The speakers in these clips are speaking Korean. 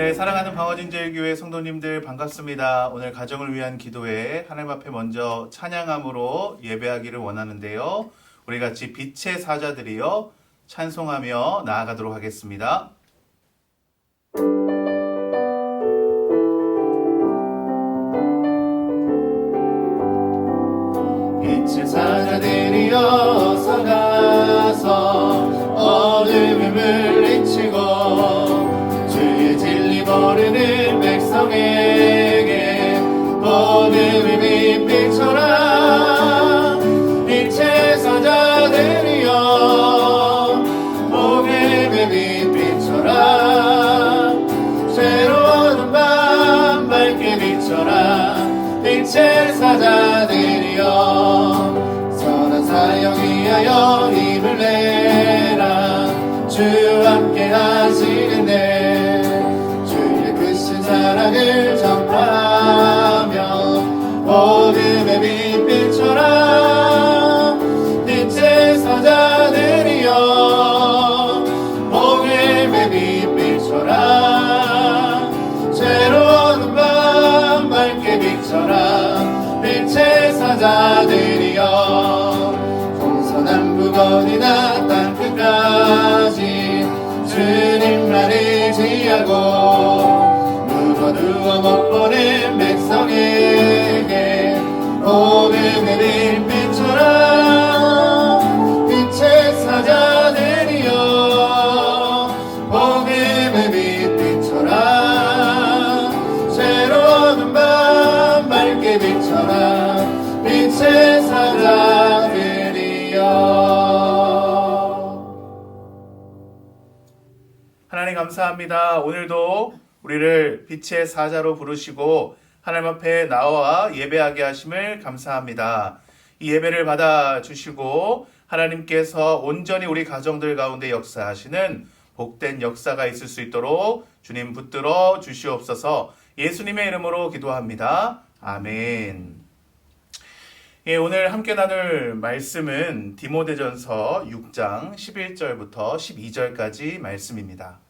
네, 사랑하는 방어진제일교회 성도님들 반갑습니다. 오늘 가정을 위한 기도회 하나님 앞에 먼저 찬양함으로 예배하기를 원하는데요. 우리 같이 빛의 사자들이여 찬송하며 나아가도록 하겠습니다. 빛의 사자들이여 어서 가서 어둠을 물리치고 주의 진리 모르는 백성에게 어둠을 빛비춰라. 빛의 사자들이여 복음을 빛비춰라. 새로운 밤 밝게 비춰라. 빛의 사자들이여 선한 사역 위하여 힘을 내라. 주 함께 하시는데 주의 크신 사랑을 전파하며 복음의 빛 비춰라. 빛의 사자들이여 복음의 빛 비춰라. 새로운 밤 밝게 비춰라. 빛의 사자들이여 동서남북 어디나 땅끝까지 주님만 의지하고 누워 못 보는 백성에게 복음의 빛 비춰라. 빛의 사자들이여 복음의 빛 비춰라. 새로운 밤 밝게 비춰라. 빛의 사자들이여. 하나님 감사합니다. 오늘도 우리를 빛의 사자로 부르시고 하나님 앞에 나와 예배하게 하심을 감사합니다. 이 예배를 받아주시고 하나님께서 온전히 우리 가정들 가운데 역사하시는 복된 역사가 있을 수 있도록 주님 붙들어 주시옵소서. 예수님의 이름으로 기도합니다. 아멘. 예, 오늘 함께 나눌 말씀은 디모데전서 6장 11절부터 12절까지 말씀입니다.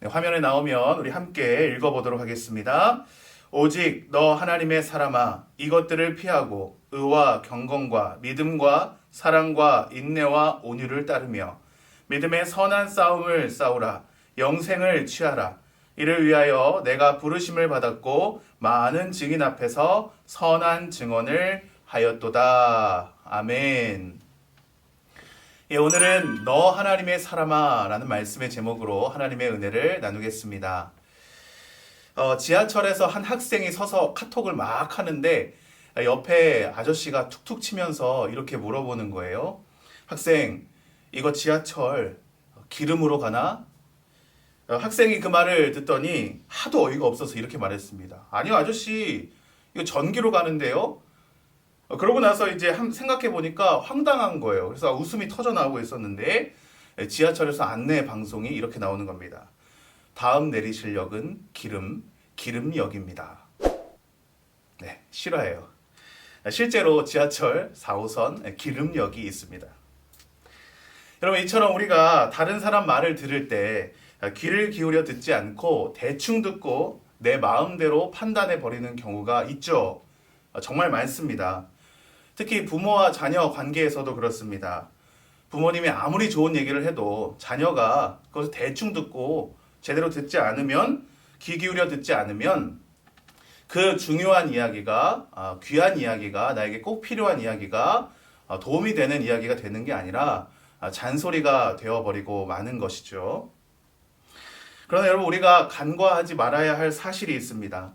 네, 화면에 나오면 우리 함께 읽어보도록 하겠습니다. 오직 너 하나님의 사람아 이것들을 피하고 의와 경건과 믿음과 사랑과 인내와 온유를 따르며 믿음의 선한 싸움을 싸우라. 영생을 취하라. 이를 위하여 내가 부르심을 받았고 많은 증인 앞에서 선한 증언을 하였도다. 아멘. 예, 오늘은 너 하나님의 사람아 라는 말씀의 제목으로 하나님의 은혜를 나누겠습니다. 지하철에서 한 학생이 서서 카톡을 막 하는데 옆에 아저씨가 툭툭 치면서 이렇게 물어보는 거예요. 학생, 이거 지하철 기름으로 가나? 학생이 그 말을 듣더니 하도 어이가 없어서 이렇게 말했습니다. 아니요 아저씨, 이거 전기로 가는데요? 그러고 나서 이제 생각해 보니까 황당한 거예요. 그래서 웃음이 터져 나오고 있었는데 지하철에서 안내 방송이 이렇게 나오는 겁니다. 다음 내리실 역은 기름역입니다. 네, 실화예요. 실제로 지하철 4호선 기름역이 있습니다. 여러분, 이처럼 우리가 다른 사람 말을 들을 때 귀를 기울여 듣지 않고 대충 듣고 내 마음대로 판단해 버리는 경우가 있죠. 정말 많습니다. 특히 부모와 자녀 관계에서도 그렇습니다. 부모님이 아무리 좋은 얘기를 해도 자녀가 그것을 대충 듣고 제대로 듣지 않으면, 귀 기울여 듣지 않으면 그 중요한 이야기가, 귀한 이야기가, 나에게 꼭 필요한 이야기가 도움이 되는 이야기가 되는 게 아니라 잔소리가 되어버리고 마는 것이죠. 그러나 여러분, 우리가 간과하지 말아야 할 사실이 있습니다.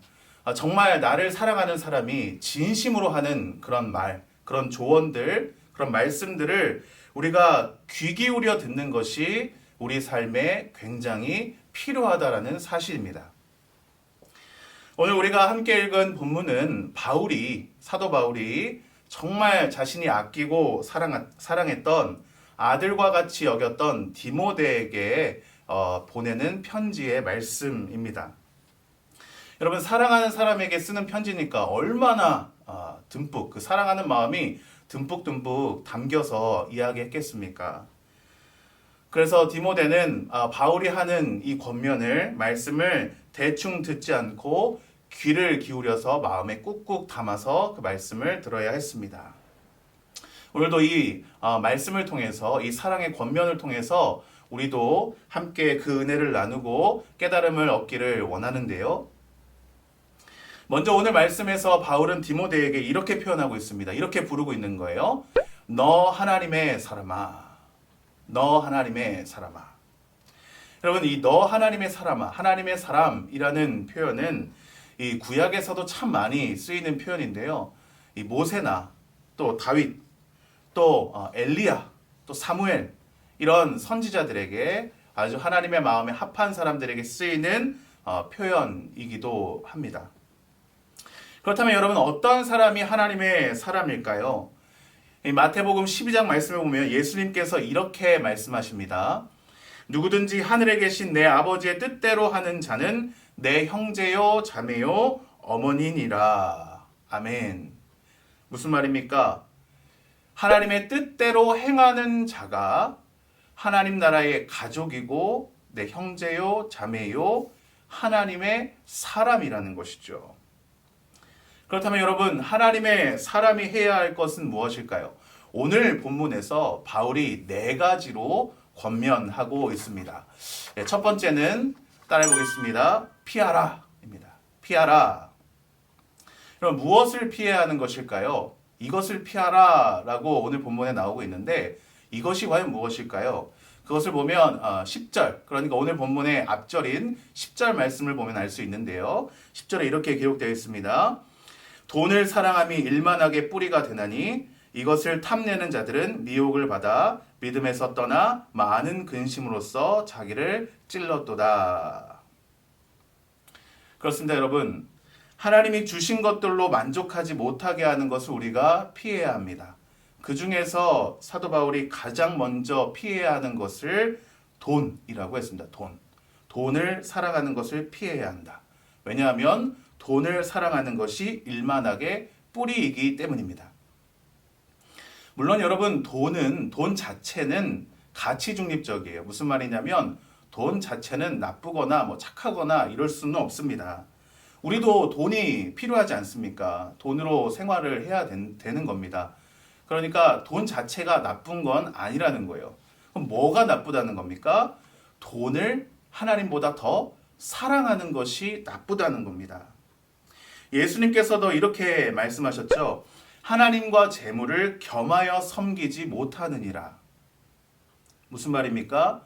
정말 나를 사랑하는 사람이 진심으로 하는 그런 말, 그런 조언들, 그런 말씀들을 우리가 귀 기울여 듣는 것이 우리 삶에 굉장히 필요하다라는 사실입니다. 오늘 우리가 함께 읽은 본문은 사도 바울이 정말 자신이 아끼고 사랑했던 아들과 같이 여겼던 디모데에게 보내는 편지의 말씀입니다. 여러분, 사랑하는 사람에게 쓰는 편지니까 얼마나 듬뿍, 그 사랑하는 마음이 듬뿍듬뿍 담겨서 이야기했겠습니까? 그래서 디모데는 바울이 하는 이 권면을 말씀을 대충 듣지 않고 귀를 기울여서 마음에 꾹꾹 담아서 그 말씀을 들어야 했습니다. 오늘도 이 말씀을 통해서 이 사랑의 권면을 통해서 우리도 함께 그 은혜를 나누고 깨달음을 얻기를 원하는데요. 먼저 오늘 말씀에서 바울은 디모데에게 이렇게 표현하고 있습니다. 이렇게 부르고 있는 거예요. 너 하나님의 사람아. 너 하나님의 사람아. 여러분, 이 너 하나님의 사람아, 하나님의 사람이라는 표현은 이 구약에서도 참 많이 쓰이는 표현인데요. 이 모세나 또 다윗, 또 엘리야, 또 사무엘 이런 선지자들에게 아주 하나님의 마음에 합한 사람들에게 쓰이는 표현이기도 합니다. 그렇다면 여러분, 어떤 사람이 하나님의 사람일까요? 이 마태복음 12장 말씀을 보면 예수님께서 이렇게 말씀하십니다. 누구든지 하늘에 계신 내 아버지의 뜻대로 하는 자는 내 형제요 자매요 어머니니라. 아멘. 무슨 말입니까? 하나님의 뜻대로 행하는 자가 하나님 나라의 가족이고 내 형제요 자매요 하나님의 사람이라는 것이죠. 그렇다면 여러분, 하나님의 사람이 해야 할 것은 무엇일까요? 오늘 본문에서 바울이 4가지로 권면하고 있습니다. 첫 번째는 따라해 보겠습니다. 피하라입니다. 피하라. 그럼 무엇을 피해야 하는 것일까요? 이것을 피하라라고 오늘 본문에 나오고 있는데 이것이 과연 무엇일까요? 그것을 보면 10절, 그러니까 오늘 본문의 앞절인 10절 말씀을 보면 알 수 있는데요. 10절에 이렇게 기록되어 있습니다. 돈을 사랑함이 일만하게 뿌리가 되나니 이것을 탐내는 자들은 미혹을 받아 믿음에서 떠나 많은 근심으로써 자기를 찔렀도다. 그렇습니다, 여러분. 하나님이 주신 것들로 만족하지 못하게 하는 것을 우리가 피해야 합니다. 그 중에서 사도 바울이 가장 먼저 피해야 하는 것을 돈이라고 했습니다. 돈을 사랑하는 것을 피해야 한다. 왜냐하면 돈을 사랑하는 것이 일만하게 뿌리이기 때문입니다. 물론 여러분, 돈 자체는 가치 중립적이에요. 무슨 말이냐면 돈 자체는 나쁘거나 착하거나 이럴 수는 없습니다. 우리도 돈이 필요하지 않습니까? 돈으로 생활을 해야 되는 겁니다. 그러니까 돈 자체가 나쁜 건 아니라는 거예요. 그럼 뭐가 나쁘다는 겁니까? 돈을 하나님보다 더 사랑하는 것이 나쁘다는 겁니다. 예수님께서도 이렇게 말씀하셨죠. 하나님과 재물을 겸하여 섬기지 못하느니라. 무슨 말입니까?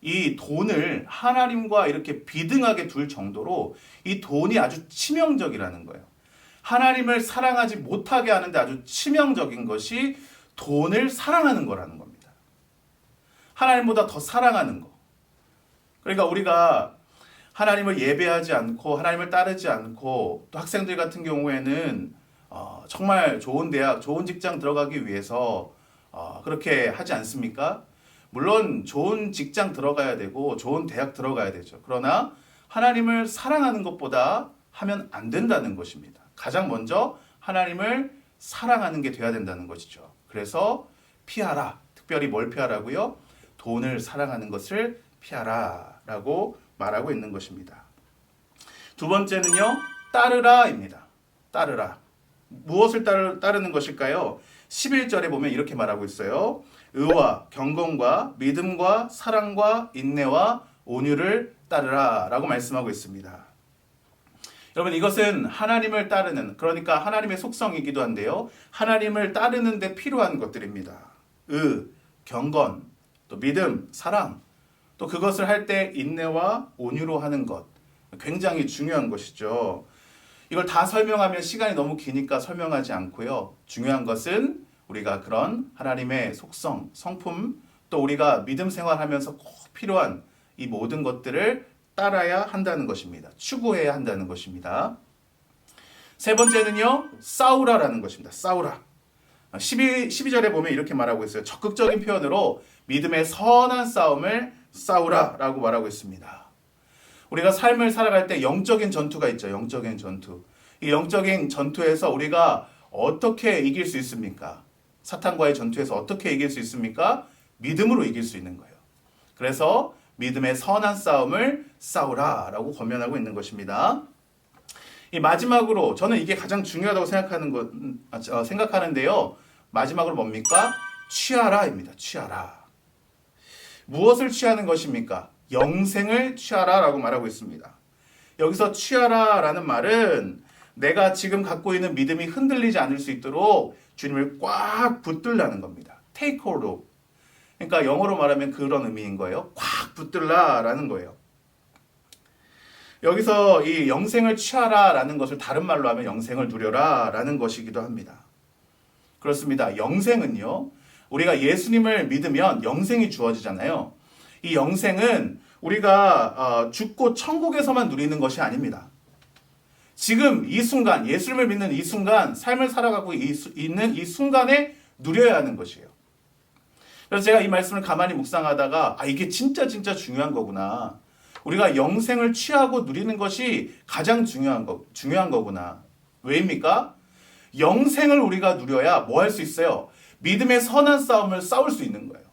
이 돈을 하나님과 이렇게 비등하게 둘 정도로 이 돈이 아주 치명적이라는 거예요. 하나님을 사랑하지 못하게 하는데 아주 치명적인 것이 돈을 사랑하는 거라는 겁니다. 하나님보다 더 사랑하는 거. 그러니까 우리가 하나님을 예배하지 않고 하나님을 따르지 않고 또 학생들 같은 경우에는 정말 좋은 대학, 좋은 직장 들어가기 위해서 그렇게 하지 않습니까? 물론 좋은 직장 들어가야 되고 좋은 대학 들어가야 되죠. 그러나 하나님을 사랑하는 것보다 하면 안 된다는 것입니다. 가장 먼저 하나님을 사랑하는 게 돼야 된다는 것이죠. 그래서 피하라. 특별히 뭘 피하라고요? 돈을 사랑하는 것을 피하라라고 말하고 있는 것입니다. 두 번째는요, 따르라입니다. 따르라. 무엇을 따르는 것일까요? 11절에 보면 이렇게 말하고 있어요. 의와 경건과 믿음과 사랑과 인내와 온유를 따르라 라고 말씀하고 있습니다. 여러분, 이것은 하나님을 따르는, 그러니까 하나님의 속성이기도 한데요. 하나님을 따르는 데 필요한 것들입니다. 경건, 또 믿음, 사랑, 또 그것을 할 때 인내와 온유로 하는 것. 굉장히 중요한 것이죠. 이걸 다 설명하면 시간이 너무 기니까 설명하지 않고요. 중요한 것은 우리가 그런 하나님의 속성, 성품, 또 우리가 믿음 생활하면서 꼭 필요한 이 모든 것들을 따라야 한다는 것입니다. 추구해야 한다는 것입니다. 세 번째는요, 싸우라라는 것입니다. 싸우라. 12절에 보면 이렇게 말하고 있어요. 적극적인 표현으로 믿음의 선한 싸움을 싸우라라고 말하고 있습니다. 우리가 삶을 살아갈 때 영적인 전투가 있죠. 영적인 전투. 이 영적인 전투에서 우리가 어떻게 이길 수 있습니까? 사탄과의 전투에서 어떻게 이길 수 있습니까? 믿음으로 이길 수 있는 거예요. 그래서 믿음의 선한 싸움을 싸우라라고 권면하고 있는 것입니다. 이 마지막으로 저는 이게 가장 중요하다고 생각하는데요. 마지막으로 뭡니까? 취하라입니다. 취하라. 무엇을 취하는 것입니까? 영생을 취하라라고 말하고 있습니다. 여기서 취하라라는 말은 내가 지금 갖고 있는 믿음이 흔들리지 않을 수 있도록 주님을 꽉 붙들라는 겁니다. Take hold of. 그러니까 영어로 말하면 그런 의미인 거예요. 꽉 붙들라라는 거예요. 여기서 이 영생을 취하라라는 것을 다른 말로 하면 영생을 누려라라는 것이기도 합니다. 그렇습니다. 영생은요, 우리가 예수님을 믿으면 영생이 주어지잖아요. 이 영생은 우리가 죽고 천국에서만 누리는 것이 아닙니다. 지금 이 순간, 예수님을 믿는 이 순간, 삶을 살아가고 있는 이 순간에 누려야 하는 것이에요. 그래서 제가 이 말씀을 가만히 묵상하다가 이게 진짜 중요한 거구나. 우리가 영생을 취하고 누리는 것이 가장 중요한 거구나. 왜입니까? 영생을 우리가 누려야 뭐 할 수 있어요? 믿음의 선한 싸움을 싸울 수 있는 거예요.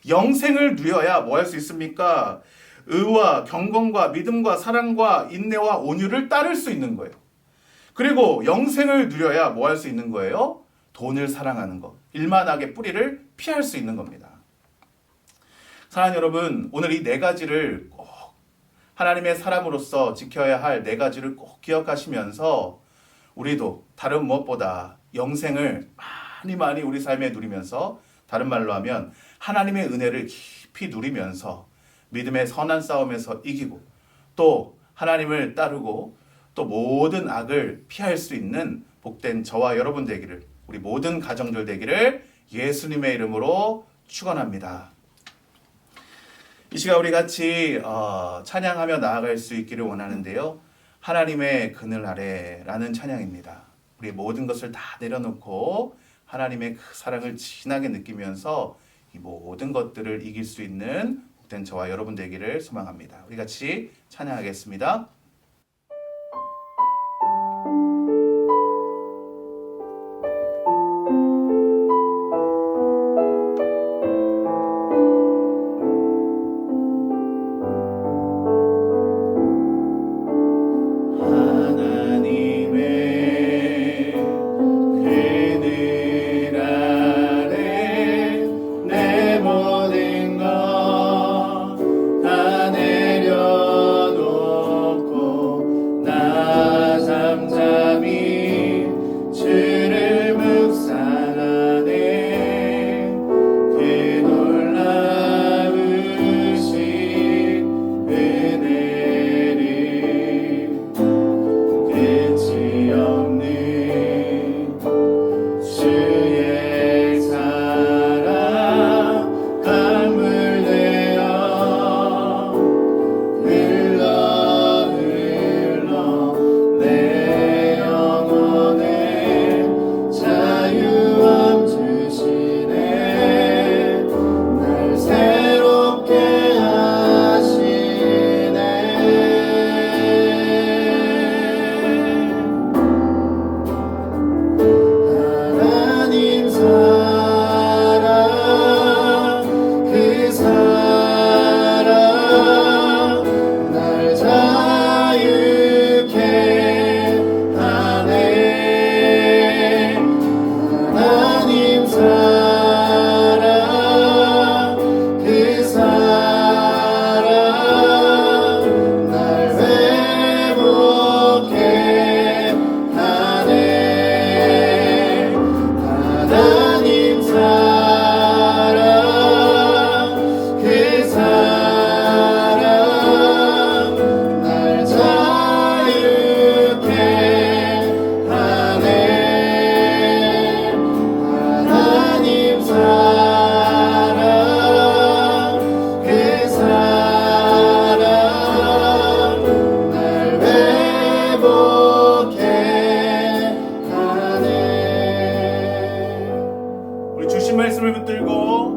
영생을 누려야 뭐 할 수 있습니까? 의와 경건과 믿음과 사랑과 인내와 온유를 따를 수 있는 거예요. 그리고 영생을 누려야 뭐 할 수 있는 거예요? 돈을 사랑하는 것, 일만하게 뿌리를 피할 수 있는 겁니다. 사랑하는 여러분, 오늘 이 네 가지를 꼭 하나님의 사람으로서 지켜야 할 네 가지를 꼭 기억하시면서 우리도 다른 무엇보다 영생을 많이 우리 삶에 누리면서, 다른 말로 하면 하나님의 은혜를 깊이 누리면서 믿음의 선한 싸움에서 이기고 또 하나님을 따르고 또 모든 악을 피할 수 있는 복된 저와 여러분 되기를, 우리 모든 가정들 되기를 예수님의 이름으로 축원합니다. 이 시간 우리 같이 찬양하며 나아갈 수 있기를 원하는데요. 하나님의 그늘 아래라는 찬양입니다. 우리 모든 것을 다 내려놓고 하나님의 그 사랑을 진하게 느끼면서 이 모든 것들을 이길 수 있는 복된 저와 여러분 되기를 소망합니다. 우리 같이 찬양하겠습니다.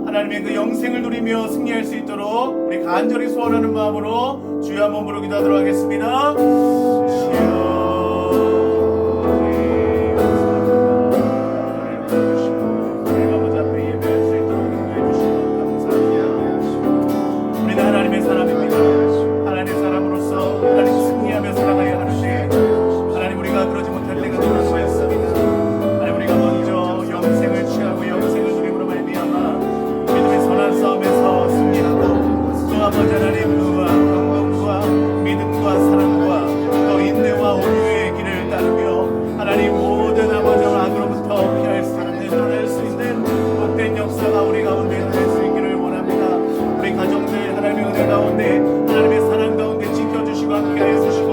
하나님의 그 영생을 누리며 승리할 수 있도록 우리 간절히 소원하는 마음으로 주여 한번 부르 기도하도록 하겠습니다. 주여 역사가 우리 가운데 될 수 있기를 원합니다. 우리 가정들 하나님의 은혜 가운데 하나님의 사랑 가운데 지켜주시고 함께하여 주시고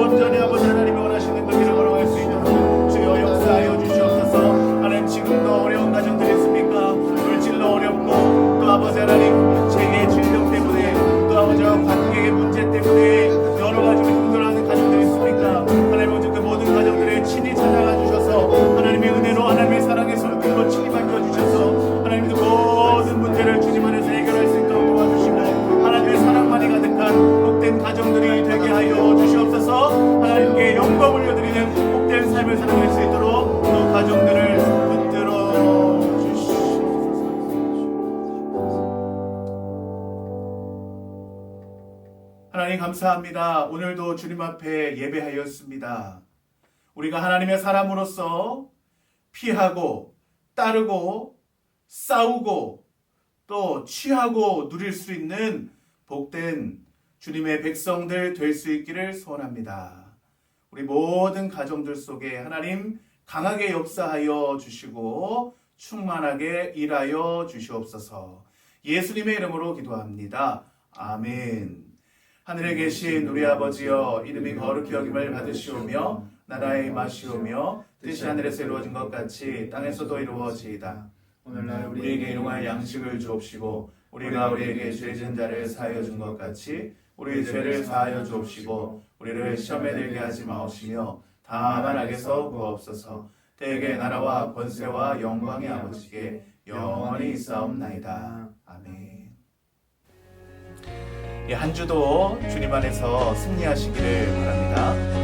온전히 아버지 하나님이 원하시는 그 길을 걸어갈 수 있도록 주여 역사하여 주시옵소서. 하나님 지금도 어려운 가정들 있습니까? 물질로 어렵고 또 아버지 하나님 재해 질병 때문에 또 아버지와 관계의 문제 때문에 여러 가지로 힘들어하는 가정들 있습니까? 하나님 오직 그 모든 가정들의 친히 찾아가 주셔서 하나님의 은혜로 하나님의 사랑의 손길로 친히 맡겨주셔서 하나님 그 모든 문제를 주님 안에서 해결할 수 있도록 도와주시고 하나님의 사랑만이 가득한 복된 가정들이 되게 하여 주시옵소서. 하나님께 영광 올려드리는 복된 삶을 살아갈 수 있도록 또 가정들을 붙들어 주시옵소서. 하나님 감사합니다. 오늘도 주님 앞에 예배하였습니다. 우리가 하나님의 사람으로서 피하고 따르고 싸우고 또 취하고 누릴 수 있는 복된 주님의 백성들 될 수 있기를 소원합니다. 우리 모든 가정들 속에 하나님 강하게 역사하여 주시고 충만하게 일하여 주시옵소서. 예수님의 이름으로 기도합니다. 아멘. 하늘에 계신 우리 아버지여, 이름이 거룩히 여김을 받으시오며 나라의 임하시오며 뜻이 하늘에서 이루어진 것 같이 땅에서도 이루어지이다. 오늘날 우리에게 일용할 양식을 주옵시고 우리가 우리에게 죄 지은 자를 사하여 준 것 같이 우리의 죄를 사하여 주옵시고 우리를 시험에 들게 하지 마옵시며 다만 악에서 구하옵소서. 대개 나라와 권세와 영광의 아버지께 영원히 있사옵나이다. 아멘. 한 주도 주님 안에서 승리하시기를 바랍니다.